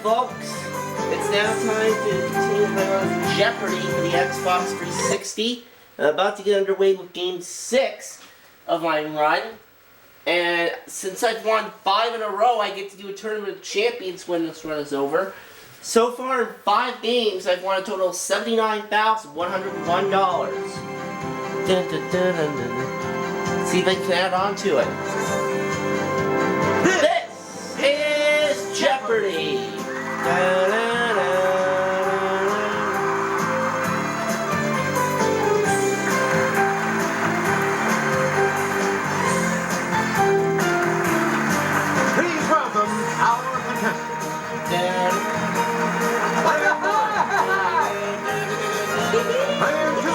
folks. It's now time to continue playing on Jeopardy for the Xbox 360. I'm about to get underway with Game 6 of my run. And since I've won 5 in a row, I get to do a Tournament of Champions when this run is over. So far in 5 games, I've won a total of $79,101. Dun, dun, dun, dun, dun. See if I can add on to it. This is Jeopardy! Da, da, da. Please welcome our contestants. Player 2.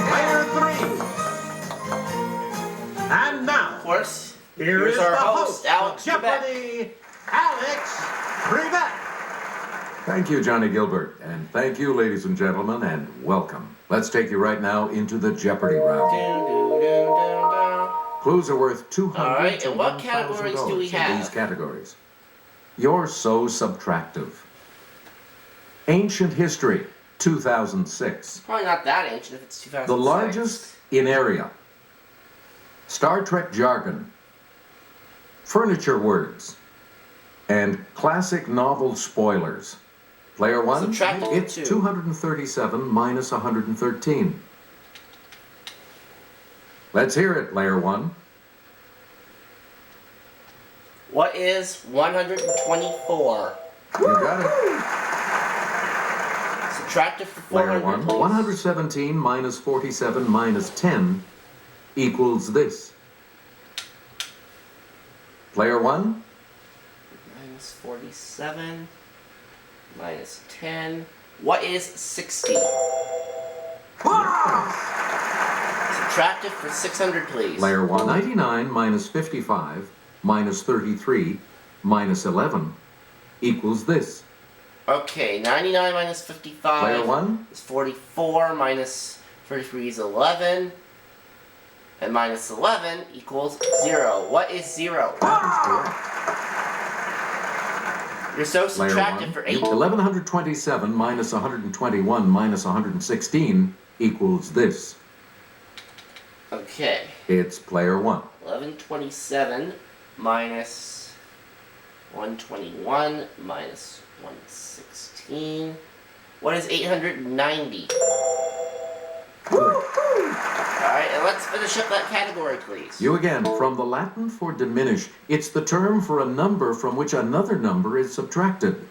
Player 3. And now, Of course, here is our the host, Alex of Jeopardy, Alex Trebek. Thank you, Johnny Gilbert, and thank you, ladies and gentlemen, and welcome. Let's take you right now into the Jeopardy round. Clues are worth $200 All right, to and what $1,000 categories do we in have? these categories. You're so subtractive. Ancient history, 2006. Probably not that ancient if it's 2006. The largest in area. Star Trek jargon. Furniture words. And classic novel spoilers. Player 1, Subtract it's 2. 237 minus 113. Let's hear it, Player 1. What is 124? You got it. Subtract it from Player 400, 1, please. 117 minus 47 minus 10 equals this. Player 1, Minus 47, minus 10. What is 60? Subtract it for 600, please. Player 1, 99 minus 55 minus 33 minus 11 equals this. Okay, 99 minus 55 Player 1, is 44, minus 33 is 11, and minus 11 equals 0. What is 0? that is correct. You're so Player subtractive 1, for 8. 1127 minus 121 minus 116 equals this. Okay, It's player 1. 1127 minus 121 minus 116. What is 890? Alright, and let's finish up that category, please. You again, from the Latin for diminish. It's the term for a number from which another number is subtracted.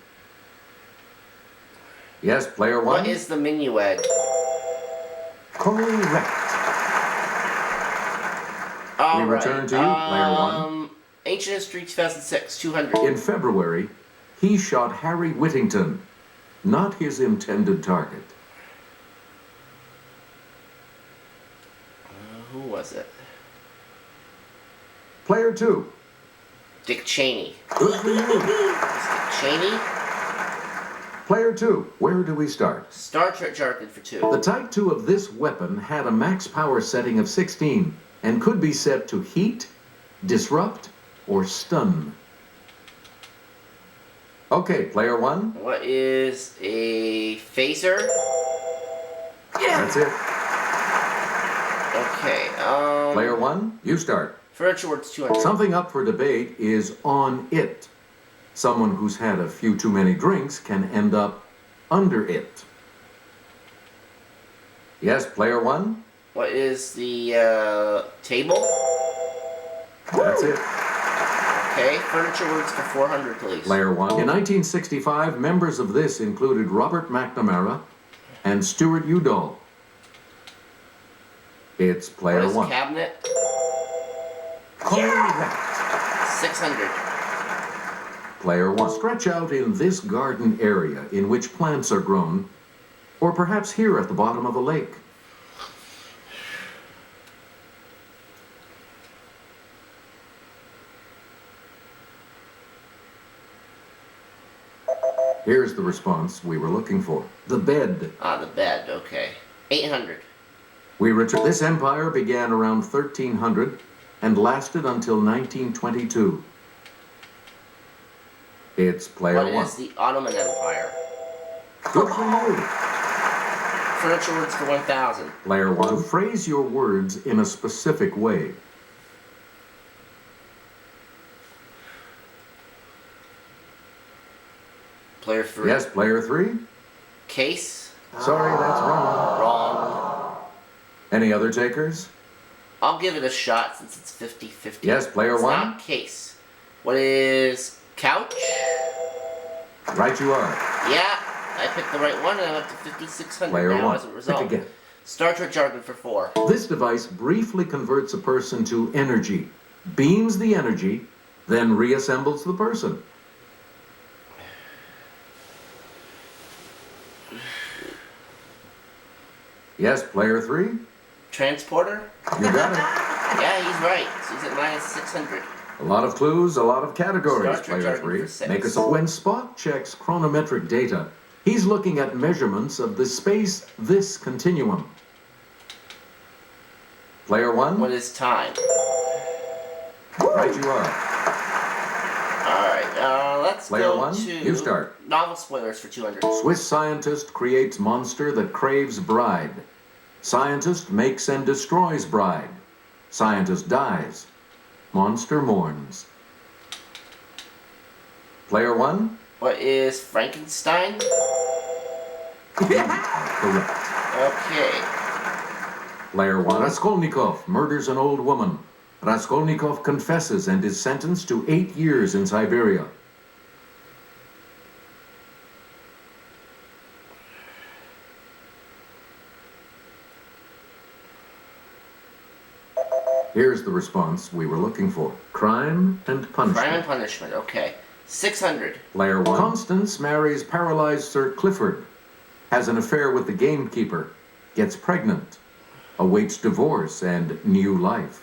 Yes, player 1. What is the minuet? Correct. All We right. return to you, player 1. Ancient History 2006, 200. In February, he shot Harry Whittington, not his intended target. Who was it? Player 2. Dick Cheney. It's Dick Cheney. Player 2. Where do we start? Star Trek jargon for 2. The Type 2 of this weapon had a max power setting of 16 and could be set to heat, disrupt, or stun. Okay, player 1. What is a phaser? That's it. Okay, Player 1, you start. Furniture words 200. Something up for debate is on it. Someone who's had a few too many drinks can end up under it. Yes, player 1. What is the table? That's it. Okay, furniture words for 400, please. Player 1. In 1965, members of this included Robert McNamara and Stuart Udall. It's player What is 1. cabinet? Correct. 600. Player 1. Stretch out in this garden area in which plants are grown, or perhaps here at the bottom of a lake. Here's the response we were looking for. The bed. Ah, the bed, okay. 800. We return. This empire began around 1300 and lasted until 1922. It's player What one. is the Ottoman Empire? Good for you. Furniture words for 1,000. Player one. Phrase your words in a specific way. Player 3. Yes, player three. Case. Sorry, that's wrong. Wrong. Any other takers? I'll give it a shot since it's 50-50. Yes, player It's one. not case. What is couch? Right you are. Yeah, I picked the right one and I'm up to 5,600 Player now one. as a result. Pick again. Star Trek jargon for 4. This device briefly converts a person to energy, beams the energy, then reassembles the person. Yes, player three. Transporter? You got it. Yeah, he's right. So he's at minus 600. A lot of clues, a lot of categories, Star Trek player jargon three. for 6. Make us when Spock checks chronometric data, he's looking at measurements of the space this continuum. Player one. What is time? Right you are. Alright, let's Player go one, to you start. novel spoilers for 200. Swiss scientist creates monster that craves bride. Scientist makes and destroys bride. Scientist dies. Monster mourns. Player one. What is Frankenstein? Correct. Okay. Player one. Raskolnikov murders an old woman. Raskolnikov confesses and is sentenced to 8 years in Siberia. Here's the response we were looking for. Crime and punishment. Crime and punishment, okay. 600. Player one. Constance marries paralyzed Sir Clifford. Has an affair with the gamekeeper. Gets pregnant. Awaits divorce and new life.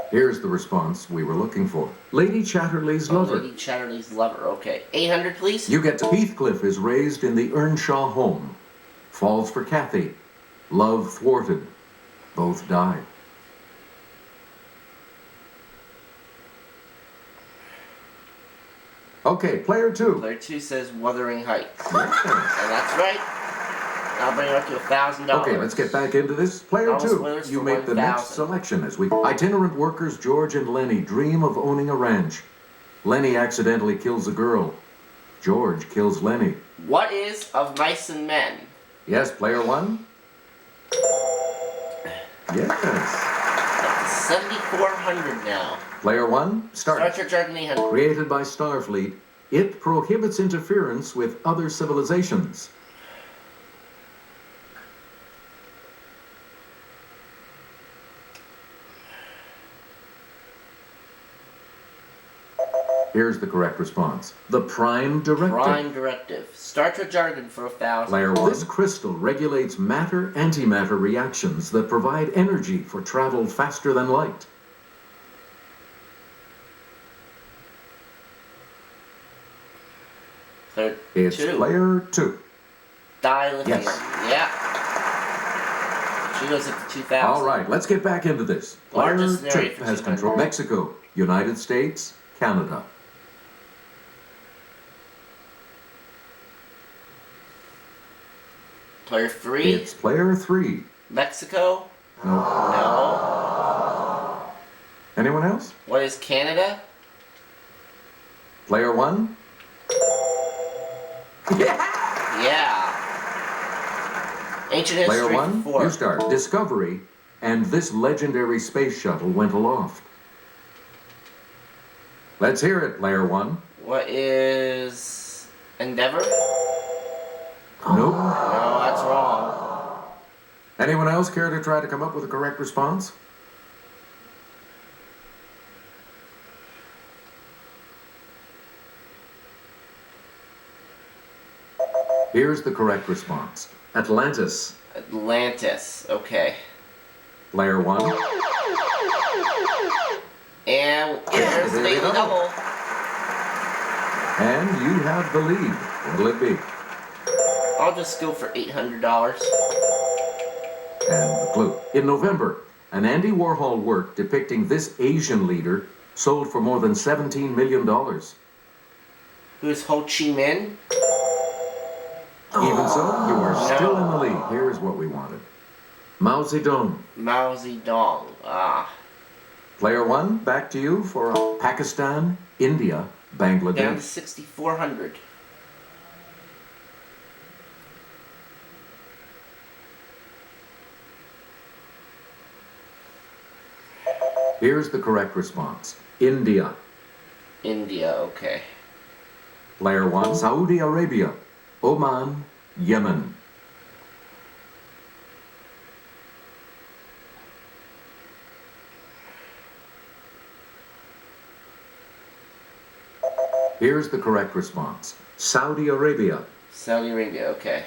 Here's the response we were looking for. Lady Chatterley's lover. Lady Chatterley's lover, okay. 800, please? You get to Heathcliff is raised in the Earnshaw home. Falls for Kathy. Love thwarted. Both die. Okay, player two. Player 2 says Wuthering Heights. Yes. And that's right. I'll bring it up to $1,000. Okay, let's get back into this. Player Novel two, spoilers you for make the next 1,000. selection as we... Itinerant workers George and Lenny dream of owning a ranch. Lenny accidentally kills a girl. George kills Lenny. What is Of Mice and Men? Yes, player one? Yes. Up to 7,400 now. Player one, Star start. Trek Jargon 800. Created by Starfleet, it prohibits interference with other civilizations. Here's the correct response. The Prime Directive. Prime Directive. Star Trek Jargon for 1,000. Player one. This crystal regulates matter-antimatter reactions that provide energy for travel faster than light. Player It's 2. player two. Dilithium. Yes. Yeah. She goes up to 2,000. All right, let's get back into this. Player Largest area two for has 200. control. Mexico, United States, Canada. Player 3. It's player three. Mexico. No. No. Anyone else? What is Canada? Player one? Yeah. Ancient history Player one, for 4. you start. Discovery, and this legendary space shuttle went aloft. Let's hear it, player one. What is Endeavor? Nope. No, that's wrong. Anyone else care to try to come up with a correct response? Here's the correct response. Atlantis. Atlantis. Okay. Player one. And there's the there you daily go. double. And you have the lead. What'll it be? I'll just go for $800. And the clue. In November, an Andy Warhol work depicting this Asian leader sold for more than $17 million. Who's Ho Chi Minh? Even so, you are still in the lead. Here's what we wanted. Mao Zedong. Mao Zedong. Ah. Player one, back to you for Pakistan, India, Bangladesh. Down to 6,400. Here's the correct response. India. India, okay. Player one, Saudi Arabia, Oman, Yemen. Here's the correct response. Saudi Arabia. Saudi Arabia, okay.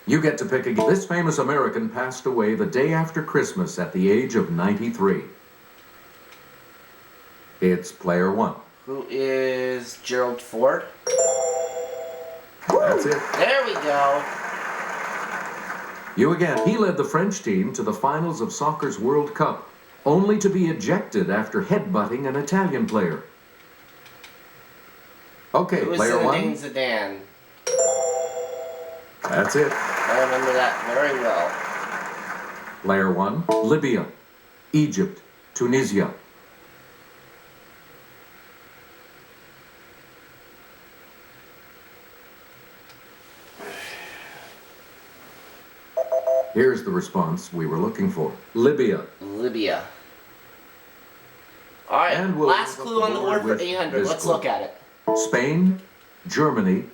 You get to pick again. This famous American passed away the day after Christmas at the age of 93. It's player one. Who is Gerald Ford? That's it. There we go. You again. He led the French team to the finals of soccer's World Cup, only to be ejected after headbutting an Italian player. Okay, Who is player one. Zidane? That's it. I remember that very well. Player one, Libya, Egypt, Tunisia. Here's the response we were looking for. Libya. Libya. Alright, And we'll last move up clue the on the board board for with 800. this Let's clue. look at it. Spain, Germany,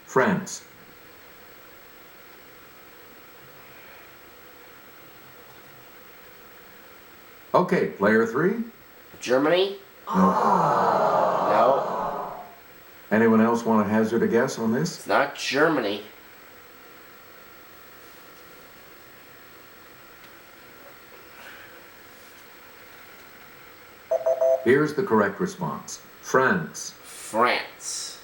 France. Okay, player three. Germany? No. No, Anyone else want to hazard a guess on this? it's not Germany. Here's the correct response. France. France.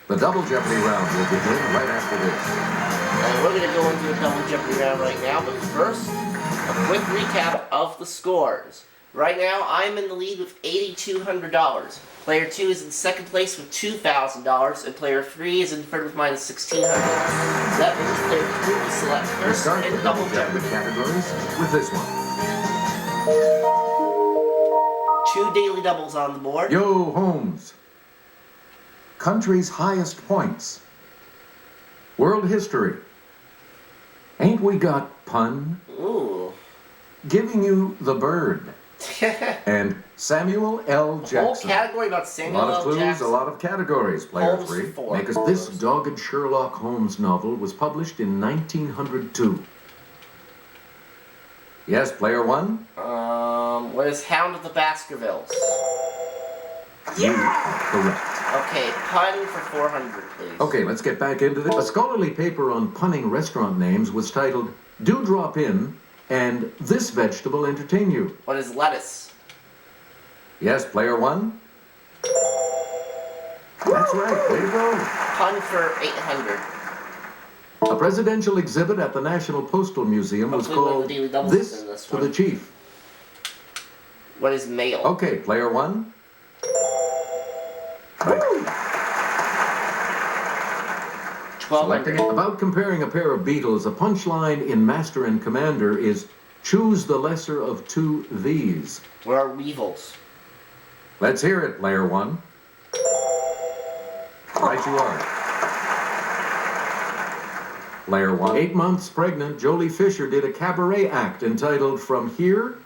The double jeopardy round will begin right after this. And we're going to go into a double jeopardy round right now, but first, a quick recap of the scores. Right now, I'm in the lead with $8,200. Player 2 is in second place with $2,000, and player 3 is in third with minus $1,600. So that means player 3 will select We first start in the double jeopardy. categories with this one. 2 daily doubles on the board. Yo, Holmes. Country's highest points. World history. Ain't we got pun? Ooh. Giving you the bird. And Samuel L. Whole Jackson. category about A Samuel lot of L. clues, Jackson. a lot of categories. Player Holmes three. four. Make us this dogged Sherlock Holmes novel was published in 1902. Yes, player one. What is Hound of the Baskervilles? Correct. Okay, pun for 400, please. Okay, let's get back into this. A scholarly paper on punning restaurant names was titled "Do Drop In" and "This Vegetable Entertain You." What is lettuce? Yes, player one. That's right. Way to go. Pun for 800. A presidential exhibit at the National Postal Museum was Hopefully one of called the Daily Doubles "This is in this to one. the Chief." What is mail? Okay, player one. Right. 1200. Selecting it. About comparing a pair of beetles, a punchline in Master and Commander is "Choose the lesser of two these." Where are weevils? Let's hear it, player one. Right you are. Player one. 8 months pregnant, Jolie Fisher did a cabaret act entitled "From Here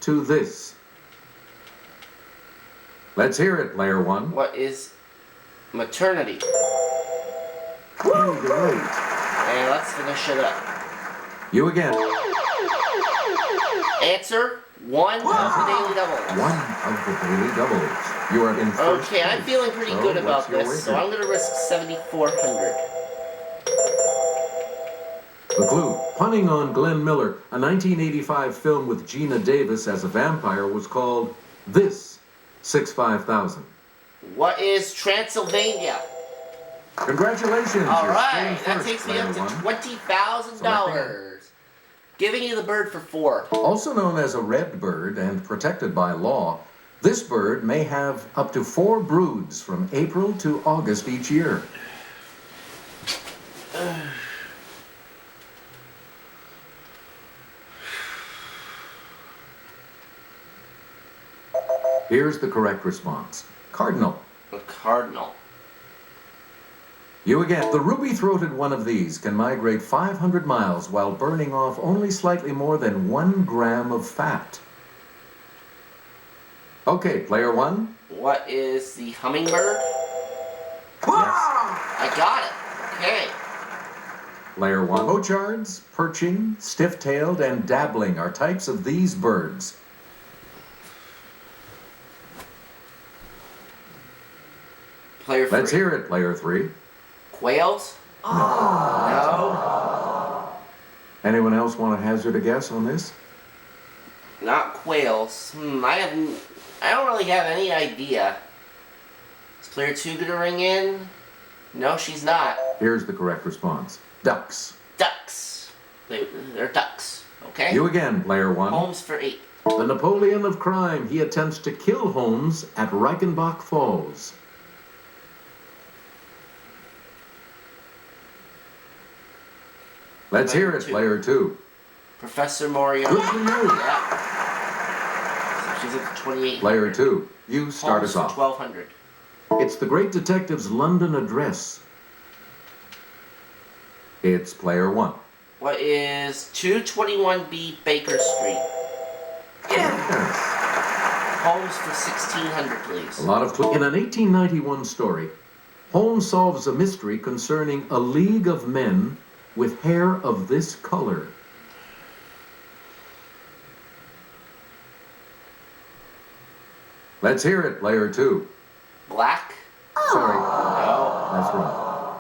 to This." Let's hear it, player one. What is maternity? Hey, you're right. And let's finish it up. You again. Answer, one of the daily doubles. One of the daily doubles. You are in first Okay, I'm place. feeling pretty So good about what's your this, so wager? I'm going to risk 7,400. The clue. Punning on Glenn Miller, a 1985 film with Gina Davis as a vampire, was called "This 65000." What is Transylvania? Congratulations. All you're right, still that first, takes me player up to one. $20,000. Giving you the bird for 4. Also known as a red bird and protected by law, this bird may have up to 4 broods from April to August each year. Here's the correct response. Cardinal. A cardinal. You again. The ruby-throated one of these can migrate 500 miles while burning off only slightly more than 1 gram of fat. Okay, player 1. What is the hummingbird? Yes. I got it. Okay. Player 1. Pochards, perching, stiff-tailed, and dabbling are types of these birds. Player 3. Let's hear it, player 3. Quails? No. Anyone else want to hazard a guess on this? Not quails. I don't really have any idea. Is player 2 gonna ring in? No, she's not. Here's the correct response. Ducks. Ducks. They're ducks. Okay? You again, player 1. Holmes for 8. The Napoleon of crime. He attempts to kill Holmes at Reichenbach Falls. Let's hear it, player 2. Professor Moriarty. Good for you. Yeah. So she's at 28. Player 2, you start Holmes us for off. 1200. It's the great detective's London address. It's player 1. What is 221B Baker Street? Yes. Holmes for 1600, please. A lot of in an 1891 story, Holmes solves a mystery concerning a league of men with hair of this color. Let's hear it, player 2. Black? Sorry, No. that's wrong.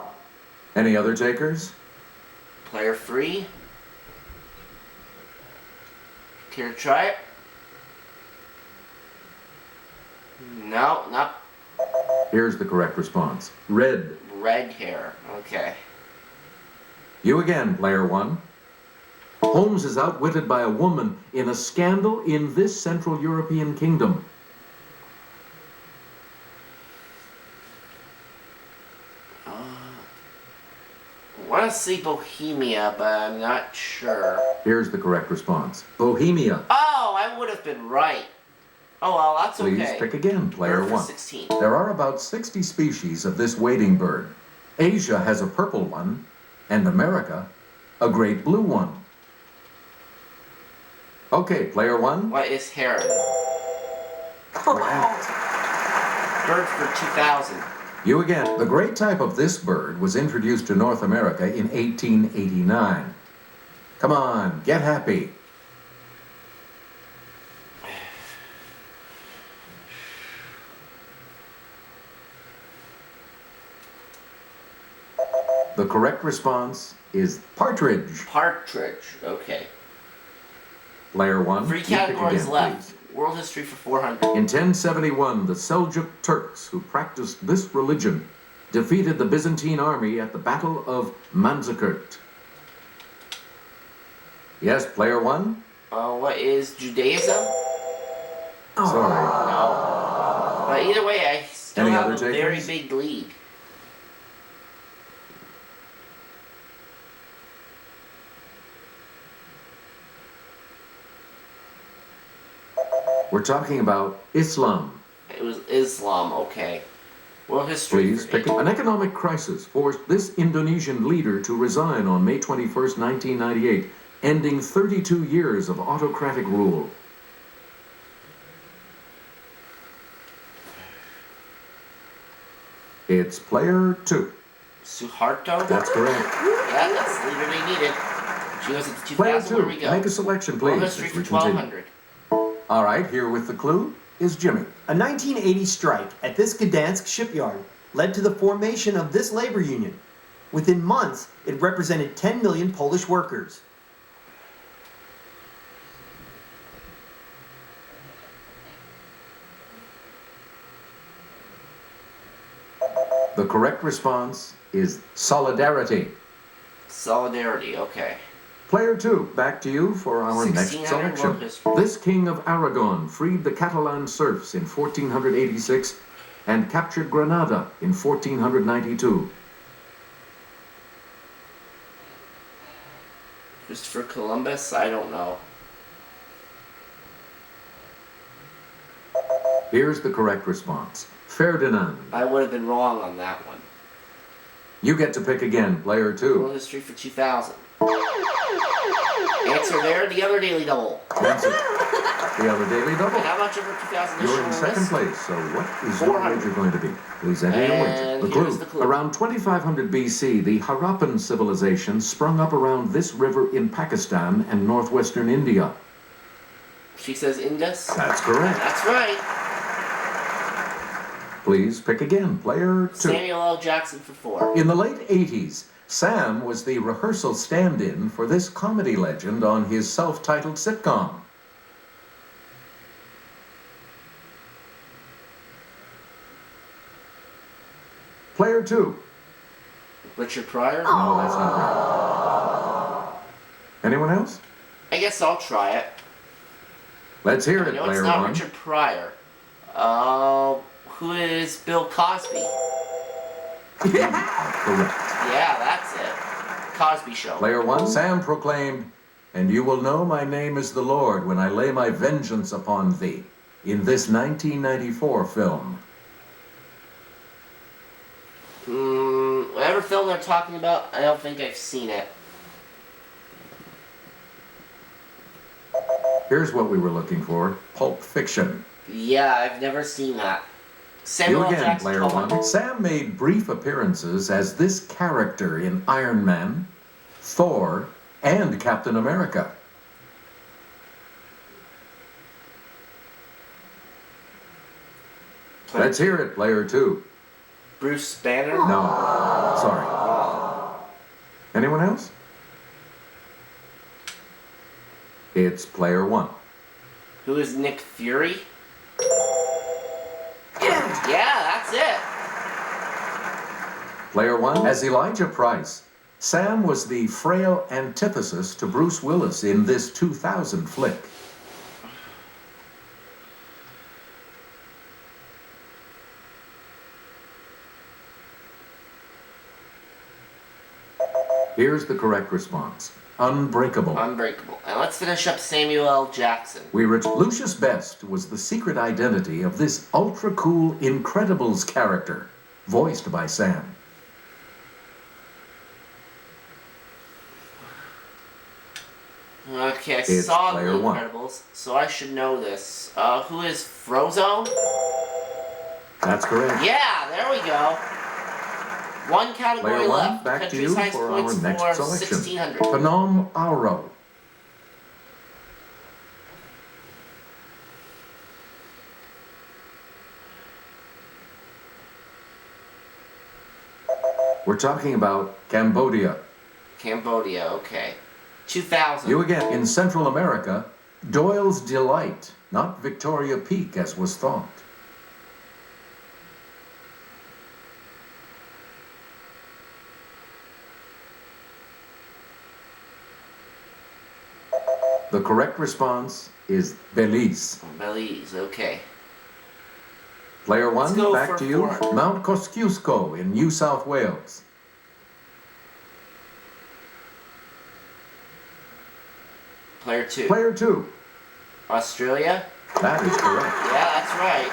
Any other takers? Player 3? Care to try it? No, not Here's the correct response. Red. red hair. Okay. You again, player 1. Holmes is outwitted by a woman in a scandal in this Central European kingdom. I want to say Bohemia, but I'm not sure. Here's the correct response. Bohemia. Oh, I would have been right. Oh, well, that's okay. Please pick again, player Bird for 1. 16. There are about 60 species of this wading bird. Asia has a purple one, and America, a great blue one. Okay, player 1. What is heron? Correct. Bird for 2000. You again. The great type of this bird was introduced to North America in 1889. Come on, get happy. The correct response is partridge. Partridge. Okay. Player 1. 3 you pick categories again, left. please. World history for 400. In 1071, the Seljuk Turks, who practiced this religion, defeated the Byzantine army at the Battle of Manzikert. Yes, player 1? What is Judaism? Sorry. No. But either way, I still Any have other a very takers? big lead. We're talking about Islam. It was Islam, okay. World history Please for pick 8. an economic crisis forced this Indonesian leader to resign on May 21st, 1998, ending 32 years of autocratic rule. It's player 2. Suharto? That's correct. Yeah, that's the leader they needed. She goes into 2000. Player Where 2, we go? make a selection, World please, history as for we continue. 1200. All right, here with the clue is Jimmy. A 1980 strike at this Gdansk shipyard led to the formation of this labor union. Within months, it represented 10 million Polish workers. The correct response is solidarity. Solidarity, okay. Player 2, back to you for our next 1600 selection. world history. This king of Aragon freed the Catalan serfs in 1486 and captured Granada in 1492. Christopher Columbus? I don't know. Here's the correct response. Ferdinand. I would have been wrong on that one. You get to pick again, player 2. World history for 2000. Answer there, the other Daily Double. Answer. The other Daily Double. How much over 2000 You're in is second this? place, so what is your 400. wager going to be? Please enter your wager. And The here's clue. the clue. Around 2500 BC, the Harappan civilization sprung up around this river in Pakistan and northwestern India. She says Indus. That's correct. That's right. Please pick again, player 2. Samuel L. Jackson for 4. In the late 80s, Sam was the rehearsal stand-in for this comedy legend on his self-titled sitcom. Player 2. Richard Pryor? No, that's not right. Anyone else? I guess I'll try it. Let's hear I it, know player it's not 1. Richard Pryor. Who is Bill Cosby? Correct. Yeah, that's it. Cosby Show. Player 1, Sam proclaimed, "And you will know my name is the Lord when I lay my vengeance upon thee," in this 1994 film. Whatever film they're talking about, I don't think I've seen it. Here's what we were looking for. Pulp Fiction. Yeah, I've never seen that. You Samuel L. again, Jackson player Cohen. 1. Sam made brief appearances as this character in Iron Man, Thor, and Captain America. Let's hear it, player 2. Bruce Banner? No. Sorry. Anyone else? It's player 1. Who is Nick Fury? Yeah, that's it. Player 1. As Elijah Price, Sam was the frail antithesis to Bruce Willis in this 2000 flick. Here's the correct response. Unbreakable. Unbreakable. And let's finish up Samuel L. Jackson. Lucius Best was the secret identity of this ultra-cool Incredibles character, voiced by Sam. Okay, I It's saw The player 1. Incredibles, so I should know this. Who is Frozone? That's correct. Yeah, there we go. One category Player 1, left. back to Country you science for our points next for selection. 1600. Phnom Auro. We're talking about Cambodia. Cambodia, okay. 2000. You again. In Central America, Doyle's Delight, not Victoria Peak as was thought. The correct response is Belize. Belize, okay. Player 1, Let's go back for to you. 400. Mount Kosciuszko in New South Wales. Player 2. Player 2, Australia? that is correct. Yeah, that's right.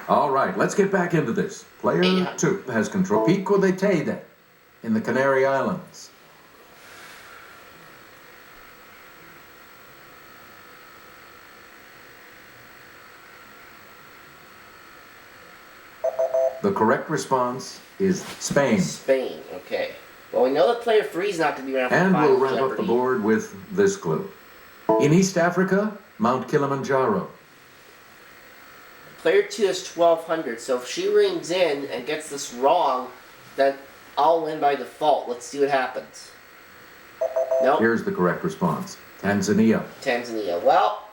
All right, let's get back into this. Player 800. 2 has control. Pico de Teide in the Canary Islands. The correct response is Spain. Spain, okay. Well, we know that player 3 is not going to be around for And Final we'll wrap up Jeopardy. the board with this clue. In East Africa, Mount Kilimanjaro. Player 2 is 1200, so if she rings in and gets this wrong, then I'll win by default. Let's see what happens. Nope, Here's the correct response. Tanzania. Tanzania. Well,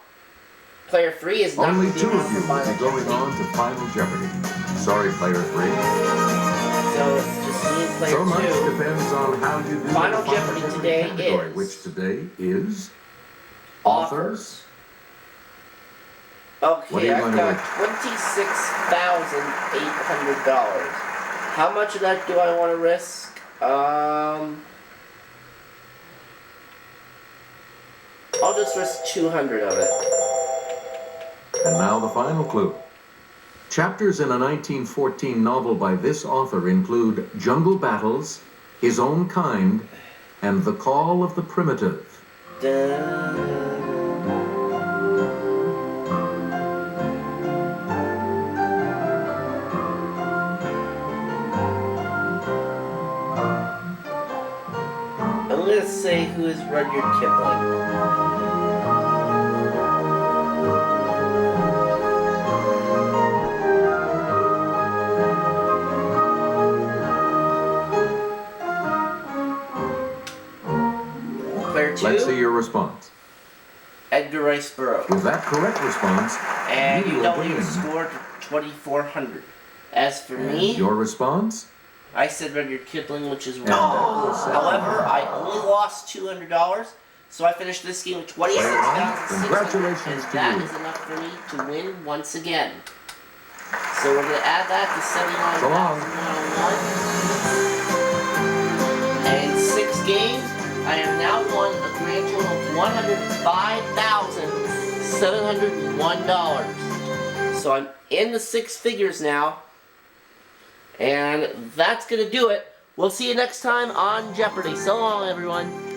player 3 is not Only going to two be around of for you will Final be going Jeopardy. on to Final Jeopardy. Sorry, player 3. So it's just Me and player So much 2. depends on how you do Final the Jeopardy today category, is- which today is Offers. What are Okay, you I've going got with? $26,800. How much of that do I want to risk? I'll just risk 200 of it. And now the final clue. Chapters in a 1914 novel by this author include Jungle Battles, His Own Kind, and The Call of the Primitive. Dun. I'm gonna say who is Rudyard Kipling. Player 2, Let's see your response. Edgar Rice Burroughs. With that correct response, And you you will double your win. score to 2,400. As for And me, your response? I said Rudyard Kipling, which is And wrong. that was However, I only lost $200, so I finished this game with $26,600, Congratulations and to that you. is enough for me to win once again. So we're gonna add that to So long. 79,101. And in 6 games, I have now won a grand total of $105,701. So I'm in the 6 figures now. And that's gonna do it. We'll see you next time on Jeopardy. So long, everyone.